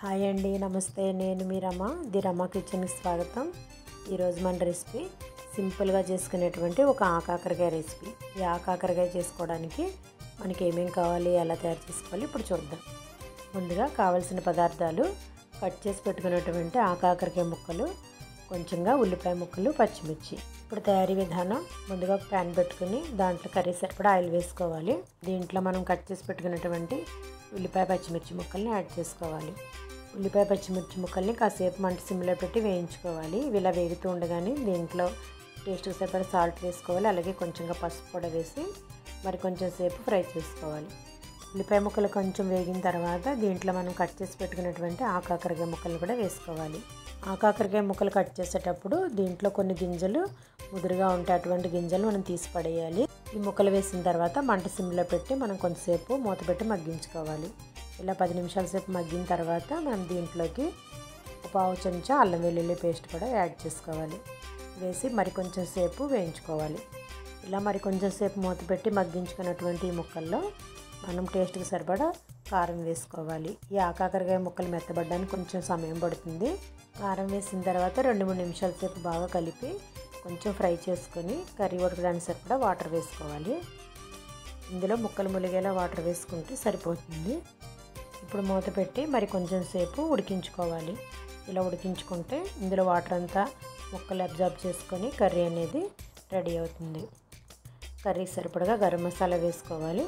Hi అండి, నమస్తే. నేను మీ రమ, ది రమ కిచెన్కి స్వాగతం. ఈరోజు మన రెసిపీ సింపుల్గా చేసుకునేటువంటి ఒక ఆకాకరకాయ రెసిపీ. ఈ ఆకాకరకాయ చేసుకోవడానికి మనకి ఏమేమి కావాలి, ఎలా తయారు చేసుకోవాలి ఇప్పుడు చూద్దాం. ముందుగా కావాల్సిన పదార్థాలు: కట్ చేసి పెట్టుకున్నటువంటి ఆకాకరకాయ ముక్కలు, కొంచెంగా ఉల్లిపాయ ముక్కలు, పచ్చిమిర్చి. ఇప్పుడు తయారీ విధానం: ముందుగా ఒక ప్యాన్ పెట్టుకుని దాంట్లో కర్రీ సరిపడా ఆయిల్ వేసుకోవాలి. దీంట్లో మనం కట్ చేసి పెట్టుకున్నటువంటి ఉల్లిపాయ పచ్చిమిర్చి ముక్కల్ని యాడ్ చేసుకోవాలి. ఉల్లిపాయ పచ్చిమిర్చి ముక్కల్ని కాసేపు మంట సిమ్లో పెట్టి వేయించుకోవాలి. ఇలా వేగుతూ ఉండగానే దీంట్లో టేస్ట్కి సరిపడా సాల్ట్ వేసుకోవాలి. అలాగే కొంచెంగా పసుపు కూడా వేసి మరి కొంచెం సేపు ఫ్రై చేసుకోవాలి. ఉల్లిపాయ ముక్కలు కొంచెం వేగిన తర్వాత దీంట్లో మనం కట్ చేసి పెట్టుకున్నటువంటి ఆకాకరకాయ ముక్కలు కూడా వేసుకోవాలి. ఆకాకరకాయ ముక్కలు కట్ చేసేటప్పుడు దీంట్లో కొన్ని గింజలు ముదురుగా ఉంటే అటువంటి గింజలు మనం తీసి పడేయాలి. ఈ ముక్కలు వేసిన తర్వాత మంట సిమ్లో పెట్టి మనం కొంతసేపు మూత పెట్టి మగ్గించుకోవాలి. ఇలా 10 నిమిషాల సేపు మగ్గిన తర్వాత మనం దీంట్లోకి ఒక పావు చెంచా అల్లం వెల్లుల్లి పేస్ట్ కూడా యాడ్ చేసుకోవాలి. వేసి మరి కొంచెం సేపు వేయించుకోవాలి. ఇలా మరి కొంచెం సేపు మూత పెట్టి మగ్గించుకున్నటువంటి ఈ ముక్కల్లో మనం టేస్ట్కి సరిపడా కారం వేసుకోవాలి. ఈ ఆకాకరకాయ ముక్కలు మెత్తబడడానికి కొంచెం సమయం పడుతుంది. కారం వేసిన తర్వాత 2-3 నిమిషాల సేపు బాగా కలిపి కొంచెం ఫ్రై చేసుకొని కర్రీ ఉడకడానికి సరిపడా వాటర్ వేసుకోవాలి. ఇందులో ముక్కలు ములిగేలా వాటర్ వేసుకుంటే సరిపోతుంది. ఇప్పుడు మూత పెట్టి మరి కొంచెం సేపు ఉడికించుకోవాలి. ఇలా ఉడికించుకుంటే ఇందులో వాటర్ అంతా ముక్కలు అబ్జర్బ్ చేసుకొని కర్రీ అనేది రెడీ అవుతుంది. కర్రీ సరిపడగా గరం మసాలా వేసుకోవాలి.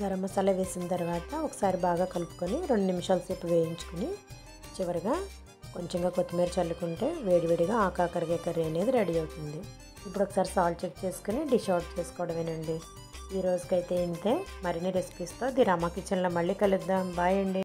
గరం మసాలా వేసిన తర్వాత ఒకసారి బాగా కలుపుకొని 2 నిమిషాల సేపు వేయించుకొని చివరిగా కొంచెంగా కొత్తిమీర చల్లుకుంటే వేడివేడిగా ఆకాకరకాయ కర్రీ అనేది రెడీ అవుతుంది. ఇప్పుడు ఒకసారి సాల్ట్ చెక్ చేసుకుని డిష్ అవుట్ చేసుకోవడమేనండి. ఈ రోజుకైతే ఇంతే. మరిన్ని రెసిపీస్తో ది రమ కిచెన్లో మళ్ళీ కలుద్దాం. బాయ్ అండి.